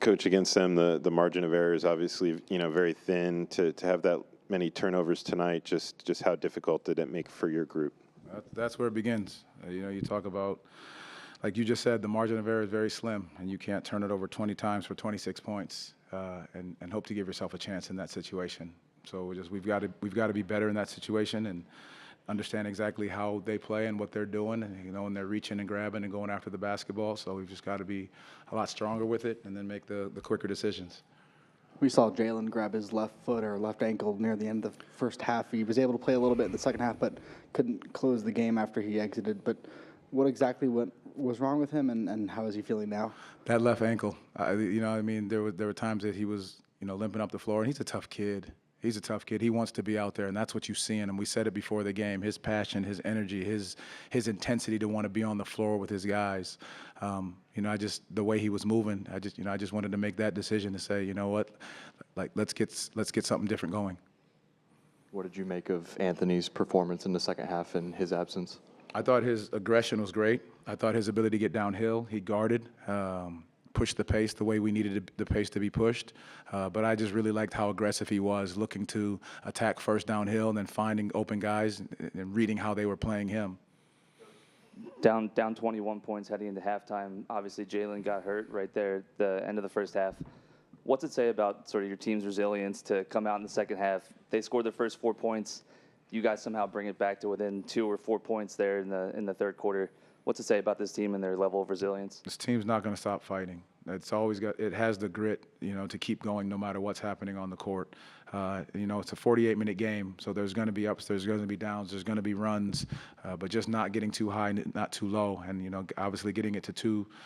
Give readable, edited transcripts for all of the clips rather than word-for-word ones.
Coach, against them, the margin of error is obviously, very thin. To have that many turnovers tonight, just how difficult did it make for your group? That's where it begins. You talk about, like you just said, the margin of error is very slim, and you can't turn it over 20 times for 26 points and hope to give yourself a chance in that situation. So we've got to be better in that situation and understand exactly how they play and what they're doing, and and they're reaching and grabbing and going after the basketball. So we've just got to be a lot stronger with it and then make the quicker decisions. We saw Jalen grab his left foot or left ankle near the end of the first half. He was able to play a little bit in the second half, but couldn't close the game after he exited. But what exactly was wrong with him, and how is he feeling now? That left ankle. There were times that he was limping up the floor, and he's a tough kid. He's a tough kid. He wants to be out there, and that's what you see in him. We said it before the game. His passion, his energy, his intensity to want to be on the floor with his guys. The way he was moving, I just wanted to make that decision to say, you know what, like let's get something different going. What did you make of Anthony's performance in the second half in his absence? I thought his aggression was great. I thought his ability to get downhill, he guarded. Pushed the pace the way we needed the pace to be pushed. But I just really liked how aggressive he was, looking to attack first downhill and then finding open guys and reading how they were playing him. Down 21 points heading into halftime. Obviously, Jalen got hurt right there at the end of the first half. What's it say about sort of your team's resilience to come out in the second half? They scored their first 4 points. You guys somehow bring it back to within 2 or 4 points there in the third quarter. What's it say about this team and their level of resilience? This team's not going to stop fighting. It has the grit, to keep going no matter what's happening on the court. It's a 48-minute game, so there's going to be ups, there's going to be downs, there's going to be runs, but just not getting too high, not too low, and obviously getting it to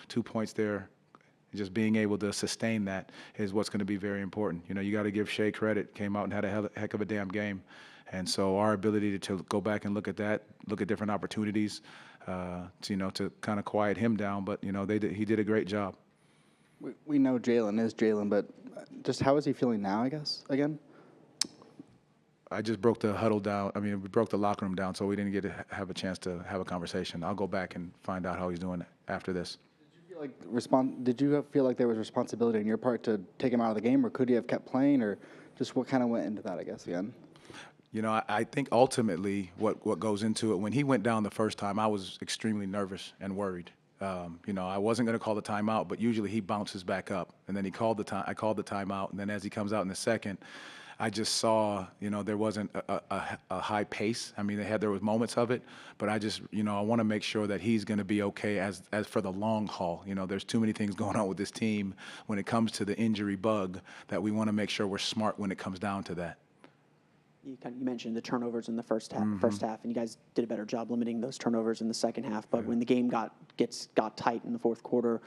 two points there. Just being able to sustain that is what's going to be very important. You got to give Shea credit. Came out and had a heck of a damn game, and so our ability to go back and look at that, look at different opportunities, to kind of quiet him down. But he did a great job. We know Jalen is Jalen, but just how is he feeling now, I guess, again? I just broke the huddle down. We broke the locker room down, so we didn't get to have a chance to have a conversation. I'll go back and find out how he's doing after this. Did you feel like there was responsibility on your part to take him out of the game, or could he have kept playing, or just what kind of went into that, I guess, again? I think ultimately what goes into it, when he went down the first time, I was extremely nervous and worried. I wasn't going to call the timeout, but usually he bounces back up, and then I called the timeout, and then as he comes out in the second, I just saw, there wasn't a high pace. There was moments of it, but I just, I want to make sure that he's going to be okay as for the long haul. There's too many things going on with this team when it comes to the injury bug that we want to make sure we're smart when it comes down to that. You mentioned the turnovers in the first half, and you guys did a better job limiting those turnovers in the second half. But when the game got tight in the fourth quarter,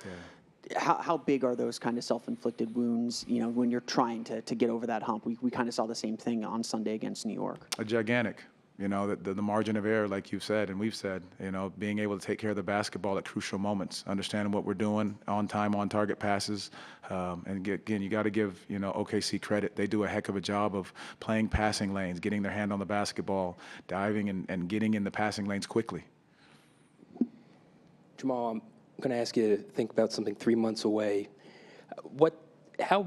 how big are those kind of self-inflicted wounds? When you're trying to get over that hump, we kind of saw the same thing on Sunday against New York. Gigantic. The margin of error, like you've said and we've said, being able to take care of the basketball at crucial moments, understanding what we're doing, on time, on target passes. And again, you got to give, OKC credit. They do a heck of a job of playing passing lanes, getting their hand on the basketball, diving and getting in the passing lanes quickly. Jamal, I'm going to ask you to think about something 3 months away. How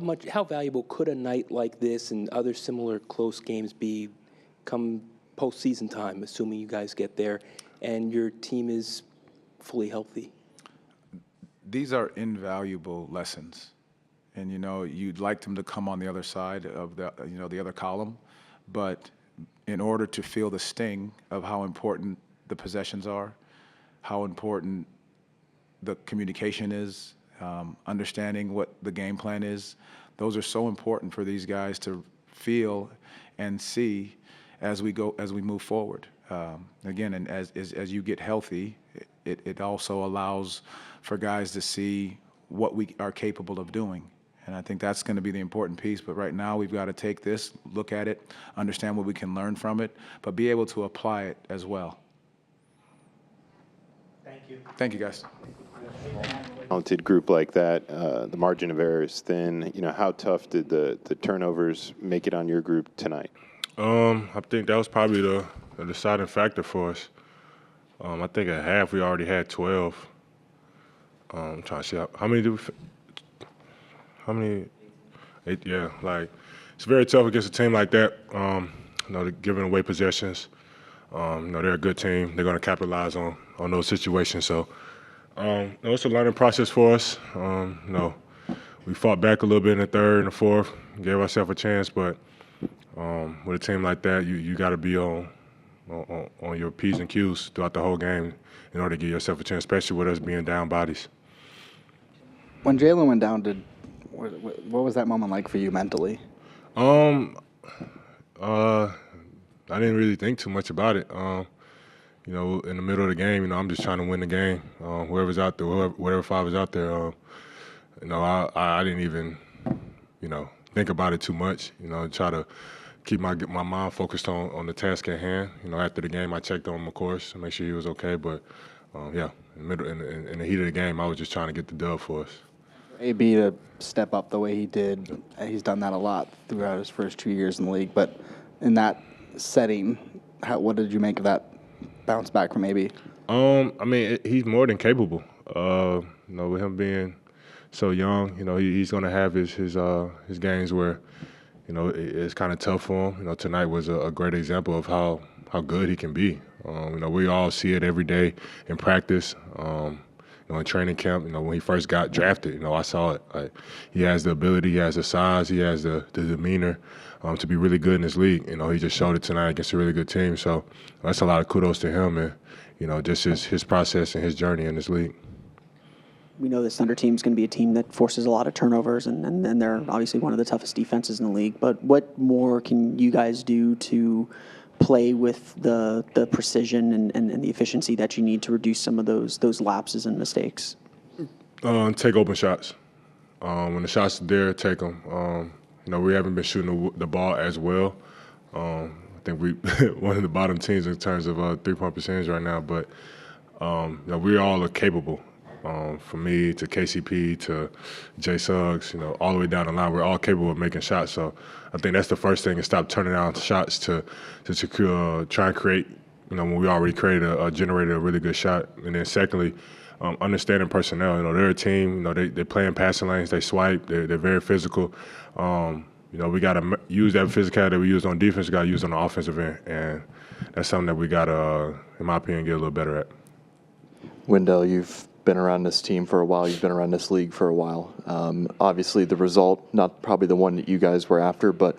valuable could a night like this and other similar close games be come postseason time, assuming you guys get there and your team is fully healthy? These are invaluable lessons, and you'd like them to come on the other side of the other column, but in order to feel the sting of how important the possessions are, how important the communication is, understanding what the game plan is, those are so important for these guys to feel and see as we move forward. Again, and as you get healthy, it also allows for guys to see what we are capable of doing. And I think that's going to be the important piece. But right now, we've got to take this, look at it, understand what we can learn from it, but be able to apply it as well. Thank you. Thank you, guys. Talented group like that, the margin of error is thin. How tough did the turnovers make it on your group tonight? I think that was probably the deciding factor for us. I think at half we already had 12. I'm trying to see how many did we how many? 8, yeah, like it's very tough against a team like that. They're giving away possessions. They're a good team. They're going to capitalize on those situations. So, it's a learning process for us. We fought back a little bit in the third and the fourth, gave ourselves a chance, but with a team like that, you got to be on your P's and Q's throughout the whole game in order to give yourself a chance, especially with us being down bodies. When Jalen went down, what was that moment like for you mentally? I didn't really think too much about it. In the middle of the game, I'm just trying to win the game. Whoever's out there, whatever five is out there, I didn't even, think about it too much. Try to keep my mind focused on the task at hand. After the game, I checked on him, of course, to make sure he was okay. But in the heat of the game, I was just trying to get the dub for us. AB to step up the way he did, he's done that a lot throughout his first 2 years in the league. But in that setting, what did you make of that bounce back from AB? He's more than capable. With him being so young, he's going to have his games where, it's kind of tough for him. Tonight was a great example of how good he can be. We all see it every day in practice. In training camp, when he first got drafted, I saw it. He has the ability, he has the size, he has the demeanor to be really good in this league. He just showed it tonight against a really good team. So that's a lot of kudos to him and, just his process and his journey in this league. We know this Thunder team is going to be a team that forces a lot of turnovers, and they're obviously one of the toughest defenses in the league. But what more can you guys do to play with the precision and the efficiency that you need to reduce some of those lapses and mistakes? Take open shots. When the shots are there, take them. We haven't been shooting the ball as well. I think we one of the bottom teams in terms of three-point percentage right now, but we all are capable. From me to KCP to Jay Suggs, all the way down the line, we're all capable of making shots. So I think that's the first thing, is stop turning down shots to try and create, when we already generated a really good shot. And then secondly, understanding personnel. They're a team, they play in passing lanes, they swipe, they're very physical. We got to use that physicality that we used on defense, we got to use on the offensive end. And that's something that we got to, in my opinion, get a little better at. Wendell, you've been around this team for a while. You've been around this league for a while. Obviously, the result, not probably the one that you guys were after, but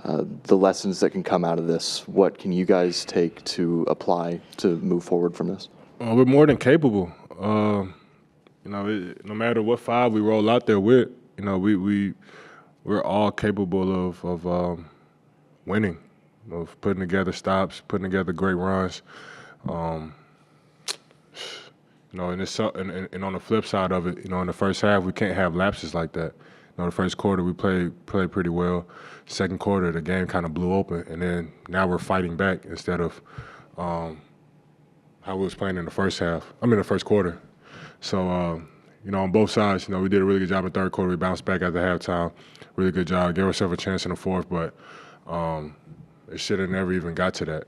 the lessons that can come out of this. What can you guys take to apply to move forward from this? We're more than capable. No matter what five we roll out there with, we're all capable of winning, of putting together stops, putting together great runs. And on the flip side of it, in the first half, we can't have lapses like that. The first quarter, we played pretty well. Second quarter, the game kind of blew open, and then now we're fighting back instead of how we was playing in the the first quarter. So, on both sides, we did a really good job in the third quarter. We bounced back after halftime. Really good job. Gave ourselves a chance in the fourth, but it should have never even got to that.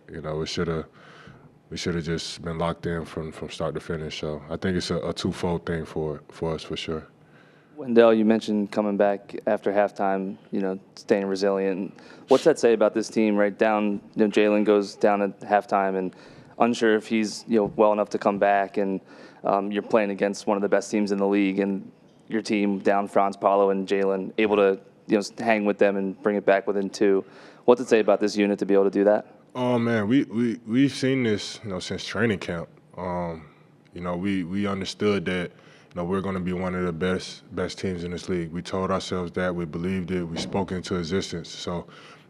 We should have just been locked in from start to finish. So I think it's a twofold thing for us for sure. Wendell, you mentioned coming back after halftime, staying resilient. What's that say about this team? Right down, Jalen goes down at halftime and unsure if he's well enough to come back, and you're playing against one of the best teams in the league, and your team down Franz Paulo and Jalen able to hang with them and bring it back within 2. What's it say about this unit to be able to do that? Oh man, we've seen this, since training camp. We understood that, we're going to be one of the best teams in this league. We told ourselves that, we believed it, we spoke into existence. So,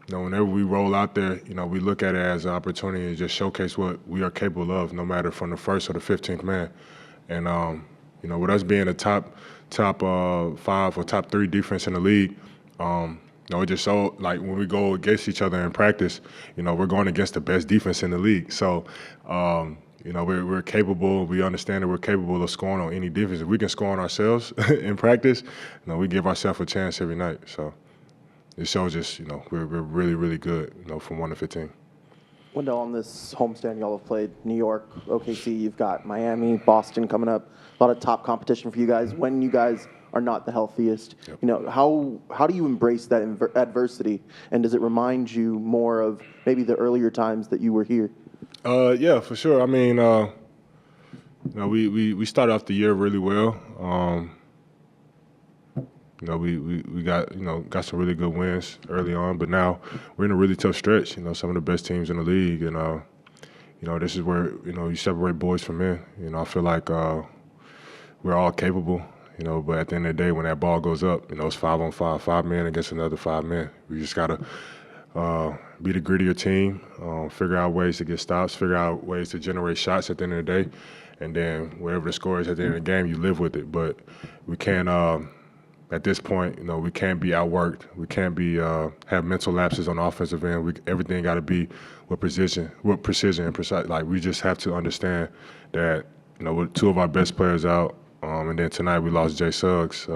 whenever we roll out there, we look at it as an opportunity to just showcase what we are capable of, no matter from the first or the 15th man. And with us being a top 5 or top 3 defense in the league, it just so when we go against each other in practice, we're going against the best defense in the league. So, we're capable. We understand that we're capable of scoring on any defense. If we can score on ourselves in practice, we give ourselves a chance every night. So it shows us, we're really, really good, from 1 to 15. Wendell, on this homestand, y'all have played New York, OKC, you've got Miami, Boston coming up. A lot of top competition for you guys. When you guys are not the healthiest. You know, how do you embrace that adversity, and does it remind you more of maybe the earlier times that you were here? Yeah, for sure. I mean, you know, we started off the year really well. You know, we got, you know, got some really good wins early on, but now we're in a really tough stretch. You know, some of the best teams in the league, and you know, this is where, you know, you separate boys from men. You know, I feel like we're all capable. You know, but at the end of the day, when that ball goes up, you know, it's 5-on-5, 5 men against another 5 men. We just gotta be the grittier team, figure out ways to get stops, figure out ways to generate shots at the end of the day, and then whatever the score is at the end of the game, you live with it. But we can't, at this point, you know, we can't be outworked. We can't be have mental lapses on the offensive end. Everything got to be with precision and precise. Like, we just have to understand that, you know, with 2 of our best players out, and then tonight we lost Jay Suggs.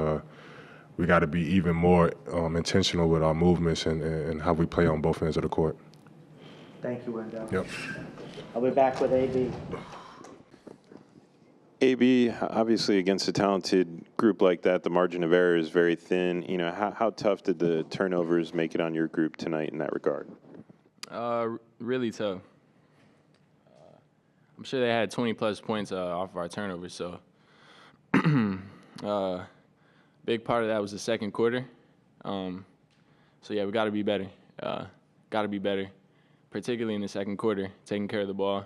We got to be even more intentional with our movements and how we play on both ends of the court. Thank you, Wendell. Yep. I'll be back with AB. AB, obviously against a talented group like that, the margin of error is very thin. You know, how tough did the turnovers make it on your group tonight in that regard? Really tough. I'm sure they had 20-plus points off of our turnovers, so big part of that was the second quarter. So, yeah, we got to be better. Got to be better, particularly in the second quarter, taking care of the ball,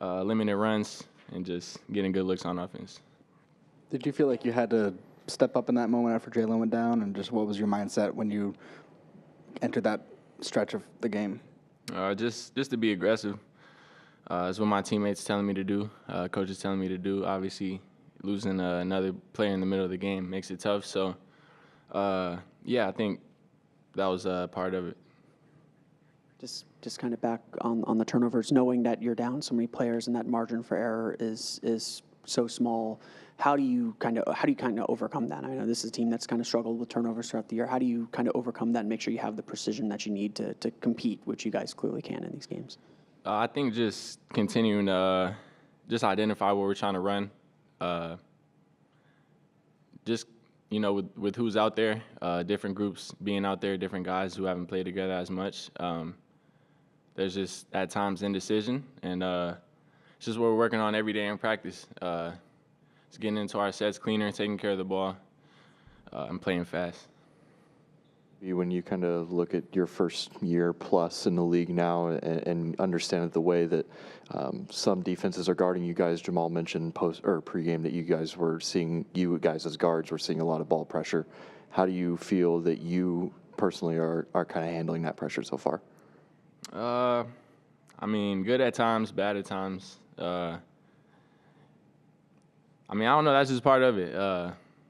limiting runs, and just getting good looks on offense. Did you feel like you had to step up in that moment after Jalen went down, and just what was your mindset when you entered that stretch of the game? Just to be aggressive. It's what my teammates telling me to do, coaches telling me to do. Obviously, losing another player in the middle of the game makes it tough. So, yeah, I think that was part of it. Just kind of back on the turnovers, knowing that you're down so many players and that margin for error is so small. How do you kind of overcome that? I know this is a team that's kind of struggled with turnovers throughout the year. How do you kind of overcome that and make sure you have the precision that you need to compete, which you guys clearly can in these games? I think just continuing to just identify what we're trying to run. Just, you know, with who's out there, different groups being out there, different guys who haven't played together as much. There's just at times indecision, and it's just what we're working on every day in practice. Just getting into our sets cleaner, taking care of the ball, and playing fast. When you kind of look at your first year plus in the league now and understand the way that some defenses are guarding you guys, Jamal mentioned pregame that you guys as guards were seeing a lot of ball pressure. How do you feel that you personally are kind of handling that pressure so far? I mean, good at times, bad at times. I mean, I don't know. That's just part of it.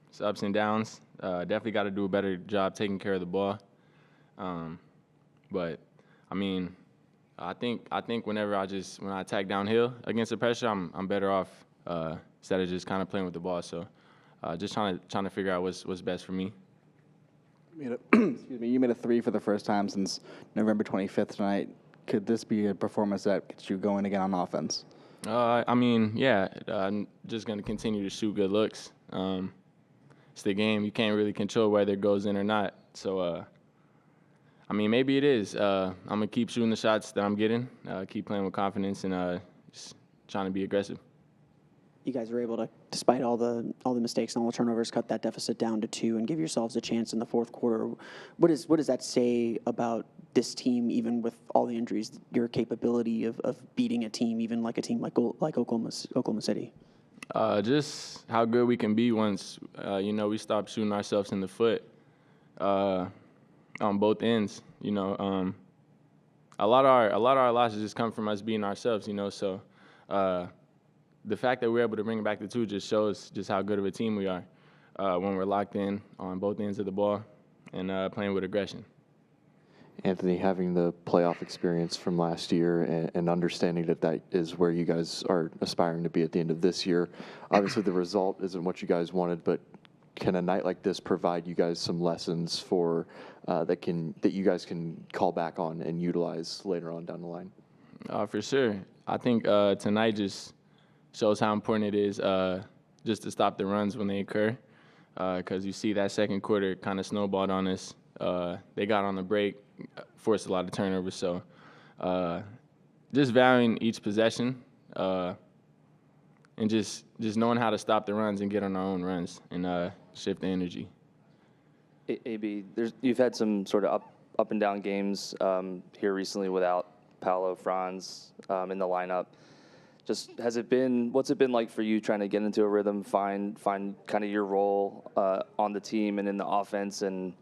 It's ups and downs. Definitely got to do a better job taking care of the ball. But I mean, I think when I attack downhill against the pressure, I'm better off instead of just kind of playing with the ball. So just trying to figure out what's best for me. You made a 3 for the first time since November 25th tonight. Could this be a performance that gets you going again on offense? I mean, yeah, I'm just going to continue to shoot good looks. It's the game. You can't really control whether it goes in or not. So, I mean, maybe it is. I'm going to keep shooting the shots that I'm getting, keep playing with confidence, and just trying to be aggressive. You guys were able to, despite all the mistakes and all the turnovers, cut that deficit down to 2 and give yourselves a chance in the fourth quarter. What does that say about this team, even with all the injuries, your capability of beating a team, even like a team like Oklahoma City? Just how good we can be once we stop shooting ourselves in the foot on both ends. You know, a lot of our losses just come from us being ourselves. You know, so. The fact that we're able to bring it back to 2 just shows just how good of a team we are when we're locked in on both ends of the ball and playing with aggression. Anthony, having the playoff experience from last year and understanding that is where you guys are aspiring to be at the end of this year, obviously the result isn't what you guys wanted, but can a night like this provide you guys some lessons for that you guys can call back on and utilize later on down the line? For sure. I think tonight just shows how important it is just to stop the runs when they occur. because you see that second quarter kind of snowballed on us. They got on the break, forced a lot of turnovers. So just valuing each possession and just knowing how to stop the runs and get on our own runs and shift the energy. AB, you've had some sort of up and down games here recently without Paolo, Franz in the lineup. Just what's it been like for you trying to get into a rhythm, find kind of your role on the team and in the offense, and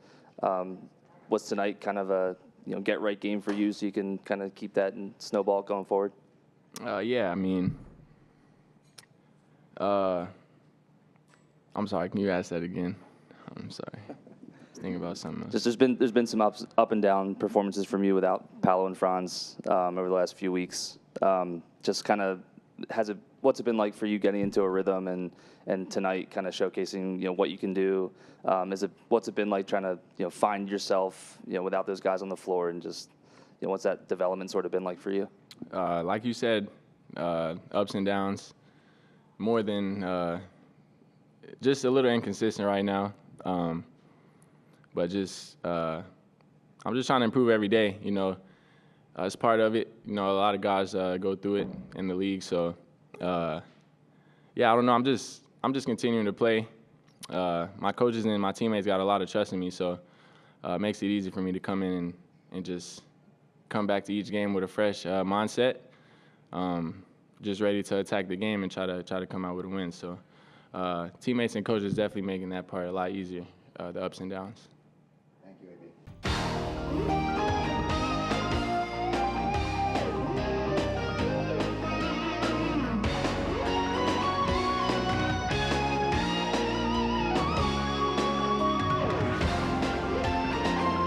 was tonight kind of a get right game for you so you can kind of keep that and snowball going forward? Yeah, I mean, I'm sorry. Can you ask that again? I'm sorry. Thinking about something else. Just there's been some up and down performances from you without Paolo and Franz over the last few weeks. Just kind of what's it been like for you getting into a rhythm and tonight kind of showcasing what you can do? What's it been like trying to find yourself without those guys on the floor, and just what's that development sort of been like for you? Like you said, ups and downs, more than just a little inconsistent right now. But I'm just trying to improve every day. It's part of it. A lot of guys go through it in the league. So, yeah, I don't know. I'm just continuing to play. My coaches and my teammates got a lot of trust in me, so it makes it easy for me to come in and just come back to each game with a fresh mindset, just ready to attack the game and try to come out with a win. So, teammates and coaches definitely making that part a lot easier, the ups and downs.